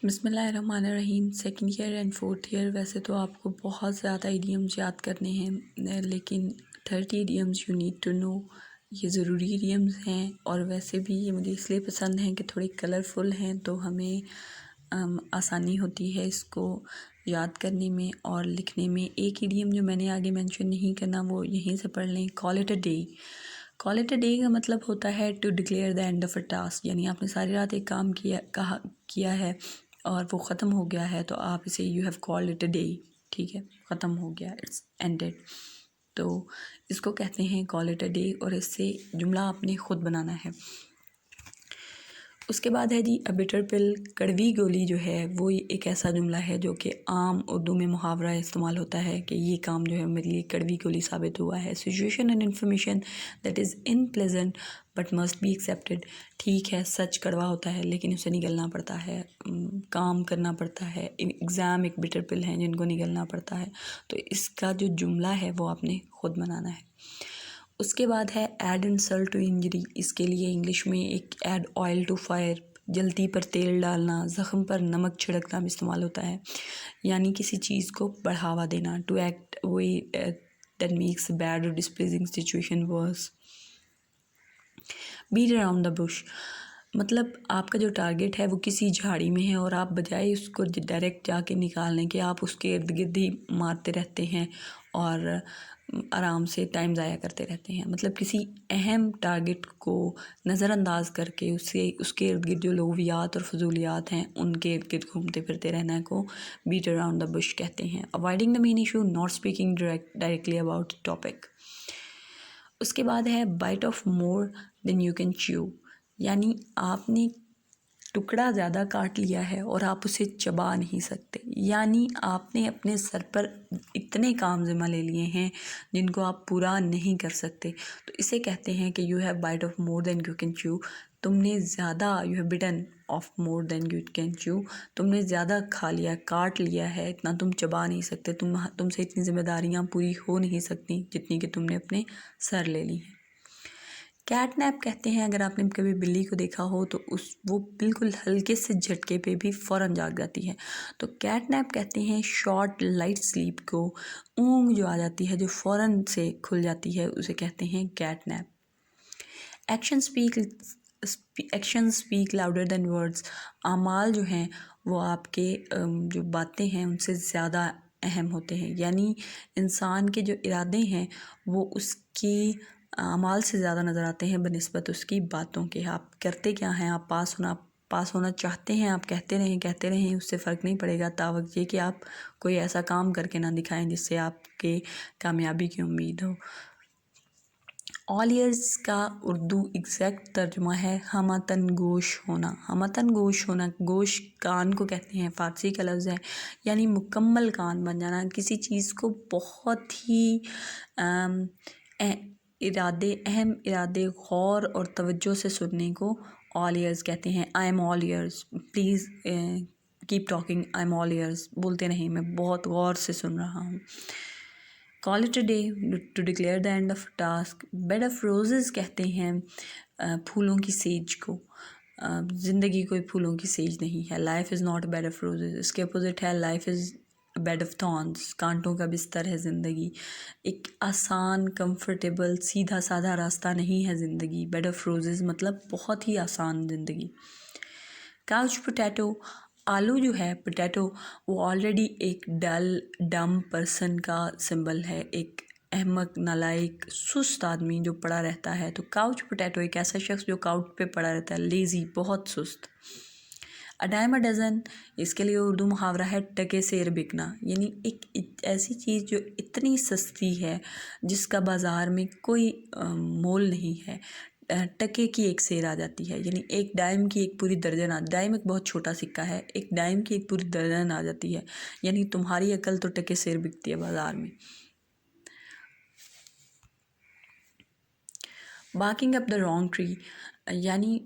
بسم اللہ الرحمن الرحیم۔ Second year and fourth year ویسے تو آپ کو بہت زیادہ ایڈیمز یاد کرنے ہیں، لیکن 30 idioms you need to know, یہ ضروری ایڈیمز ہیں، اور ویسے بھی یہ مجھے اس لیے پسند ہیں کہ تھوڑی کلرفل ہیں تو ہمیں آسانی ہوتی ہے اس کو یاد کرنے میں اور لکھنے میں۔ ایک ایڈیم جو میں نے آگے مینشن نہیں کرنا وہ یہیں سے پڑھ لیں، call it a day. Call it a day کا مطلب ہوتا ہے to declare the end of a task, یعنی آپ نے ساری رات ایک کام کیا ہے اور وہ ختم ہو گیا ہے تو آپ اسے you have called it a day, ٹھیک ہے، ختم ہو گیا، اٹس اینڈیڈ، تو اس کو کہتے ہیں کال اٹ اے ڈے، اور اس سے جملہ آپ نے خود بنانا ہے۔ اس کے بعد ہے جی اے بٹر پل، کڑوی گولی جو ہے وہ ایک ایسا جملہ ہے جو کہ عام اردو میں محاورہ استعمال ہوتا ہے کہ یہ کام جو ہے میرے لیے کڑوی گولی ثابت ہوا ہے۔ Situation and information that is unpleasant but must be accepted, ٹھیک ہے سچ کڑوا ہوتا ہے لیکن اسے نگلنا پڑتا ہے، کام کرنا پڑتا ہے۔ ایگزام ایک بٹر پل ہیں جن کو نگلنا پڑتا ہے، تو اس کا جو جملہ ہے وہ آپ نے خود بنانا ہے۔ اس کے بعد ہے ایڈ انسلٹ ٹو انجری، اس کے لیے انگلش میں ایک ایڈ آئل ٹو فائر، جلتی پر تیل ڈالنا، زخم پر نمک چھڑکنا بھی استعمال ہوتا ہے، یعنی کسی چیز کو بڑھاوا دینا، to act way that makes bad اور displeasing situation worse. Beat around the bush, مطلب آپ کا جو ٹارگیٹ ہے وہ کسی جھاڑی میں ہے اور آپ بجائے اس کو ڈائریکٹ جا کے نکالنے کے آپ اس کے ارد گرد ہی مارتے رہتے ہیں اور آرام سے ٹائم ضائع کرتے رہتے ہیں، مطلب کسی اہم ٹارگیٹ کو نظر انداز کر کے اس کے ارد گرد جو لغویات اور فضولیات ہیں ان کے ارد گرد گھومتے پھرتے رہنا کو بیٹ اراؤنڈ دا بش کہتے ہیں۔ Avoiding the main issue, not speaking directly about topic. اس کے بعد ہے bite off more than you can chew, یعنی آپ نے ٹکڑا زیادہ کاٹ لیا ہے اور آپ اسے چبا نہیں سکتے، یعنی آپ نے اپنے سر پر اتنے کام ذمہ لے لیے ہیں جن کو آپ پورا نہیں کر سکتے، تو اسے کہتے ہیں کہ you have bite off more than you can chew, تم نے زیادہ، you have bitten off more than you can chew, تم نے زیادہ کھا لیا، کاٹ لیا ہے، اتنا تم چبا نہیں سکتے، تم سے اتنی ذمہ داریاں پوری ہو نہیں سکتی جتنی کہ تم نے اپنے سر لے لی ہیں۔ کیٹ نیپ کہتے ہیں، اگر آپ نے کبھی بلی کو دیکھا ہو تو وہ بالکل ہلکے سے جھٹکے پہ بھی فوراً جاگ جاتی ہے، تو کیٹ نیپ کہتے ہیں شارٹ لائٹ سلیپ کو، اونگ جو آ جاتی ہے جو فوراً سے کھل جاتی ہے اسے کہتے ہیں cat nap. Action speak louder than words, اعمال جو ہیں وہ آپ کے جو باتیں ہیں ان سے زیادہ اہم ہوتے ہیں، یعنی انسان کے جو ارادے ہیں وہ اس کی اعمال سے زیادہ نظر آتے ہیں بنسبت اس کی باتوں کے۔ آپ کرتے کیا ہیں، آپ پاس ہونا چاہتے ہیں، آپ کہتے رہیں اس سے فرق نہیں پڑے گا، تاوقع یہ کہ آپ کوئی ایسا کام کر کے نہ دکھائیں جس سے آپ کے کامیابی کی امید ہو۔ آل ایئرز کا اردو ایگزیکٹ ترجمہ ہے ہمتن گوش ہونا۔ ہمتن گوش ہونا، گوش کان کو کہتے ہیں، فارسی کا لفظ ہے، یعنی مکمل کان بن جانا، کسی چیز کو بہت ہی اہم ارادے، غور اور توجہ سے سننے کو آل ایئرز کہتے ہیں۔ I'm all ears, please keep talking, I'm all ears, بولتے نہیں میں بہت غور سے سن رہا ہوں۔ Call it a day to declare the end of task. Bed of roses کہتے ہیں پھولوں کی سیج کو، زندگی کوئی پھولوں کی سیج نہیں ہے، life is not a bed of roses, اس کے اپوزٹ ہے life is bed of thorns, کانٹوں کا بستر ہے زندگی، ایک آسان کمفرٹیبل سیدھا سادھا راستہ نہیں ہے زندگی، بیڈ آف روزز مطلب بہت ہی آسان زندگی۔ کاؤچ پوٹیٹو، آلو جو ہے پوٹیٹو وہ آلریڈی ایک ڈم پرسن کا سمبل ہے، ایک احمق، نالائق، سست آدمی جو پڑا رہتا ہے، تو کاؤچ پوٹیٹو ایک ایسا شخص جو کاؤچ پہ پڑا رہتا ہے، لیزی، بہت سست۔ اے ڈائم اے ڈزن، اس کے لیے اردو محاورہ ہے ٹکے سیر بکنا، یعنی ایک ایسی چیز جو اتنی سستی ہے جس کا بازار میں کوئی مول نہیں ہے، ٹکے کی ایک سیر آ جاتی ہے، یعنی ایک ڈائم کی ایک پوری درجن ڈائم ایک بہت چھوٹا سکہ ہے، ایک ڈائم کی ایک پوری درجن آ جاتی ہے، یعنی تمہاری عقل تو ٹکے سیر بکتی ہے بازار میں۔ Barking up the wrong tree, یعنی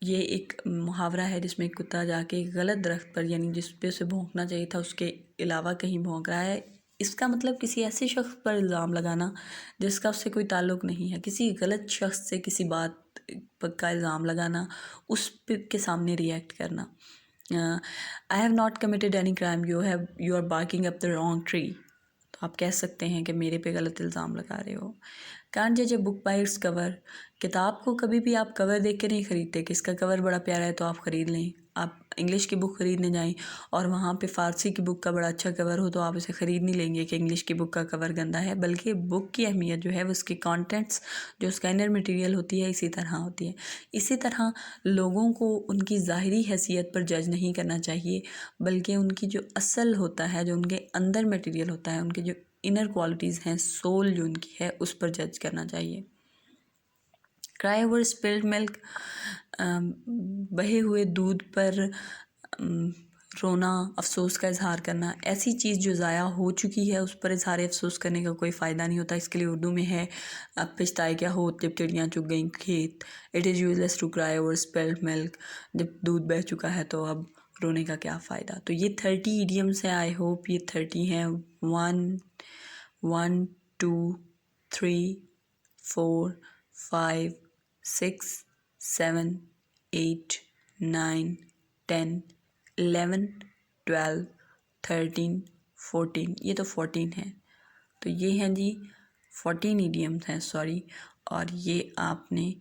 یہ ایک محاورہ ہے جس میں ایک کتا جا کے غلط درخت پر، یعنی جس پہ اسے بھونکنا چاہیے تھا اس کے علاوہ کہیں بھونک رہا ہے، اس کا مطلب کسی ایسے شخص پر الزام لگانا جس کا اس سے کوئی تعلق نہیں ہے، کسی غلط شخص سے کسی بات کا الزام لگانا، اس کے سامنے ری ایکٹ کرنا۔ I have not committed any crime, you are barking up the wrong tree. تو آپ کہہ سکتے ہیں کہ میرے پہ غلط الزام لگا رہے ہو. کانٹ جج اے بک بائی اٹس کور. کتاب کو کبھی بھی آپ کور دیکھ کے نہیں خریدتے کہ اس کا کور بڑا پیارا ہے تو آپ خرید لیں. آپ انگلش کی بک خریدنے جائیں اور وہاں پہ فارسی کی بک کا بڑا اچھا کور ہو تو آپ اسے خرید نہیں لیں گے کہ انگلش کی بک کا کور گندا ہے، بلکہ بک کی اہمیت جو ہے وہ اس کی کانٹینٹس، جو اس کا انر مٹیریل ہوتی ہے، اسی طرح ہوتی ہے. اسی طرح لوگوں کو ان کی ظاہری حیثیت پر جج نہیں کرنا چاہیے، بلکہ ان کی جو اصل ہوتا ہے، جو ان کے اندر مٹیریل ہوتا ہے، ان کے جو انر کوالٹیز ہیں، سول جو ان کی ہے، اس پر جج کرنا چاہیے. کرائی اوور اسپلڈ ملک. بہے ہوئے دودھ پر رونا، افسوس کا اظہار کرنا. ایسی چیز جو ضائع ہو چکی ہے اس پر اظہار افسوس کرنے کا کوئی فائدہ نہیں ہوتا. اس کے لیے اردو میں ہے پچھتائے کیا ہوت جب چڑیاں چگ گئیں کھیت. It is useless to cry over spilled milk. جب دودھ بہہ چکا ہے تو اب رونے کا کیا فائدہ. تو یہ 30 ایڈیمس ہیں. آئی ہوپ یہ 30 ہیں. 1 2 3 4 5 6 7 8 9 10 11 12 13 14. یہ تو 14 ہیں. تو یہ ہیں جی 14 ایڈیمس ہیں، سوری، اور یہ آپ نے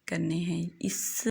کرنے ہیں. اس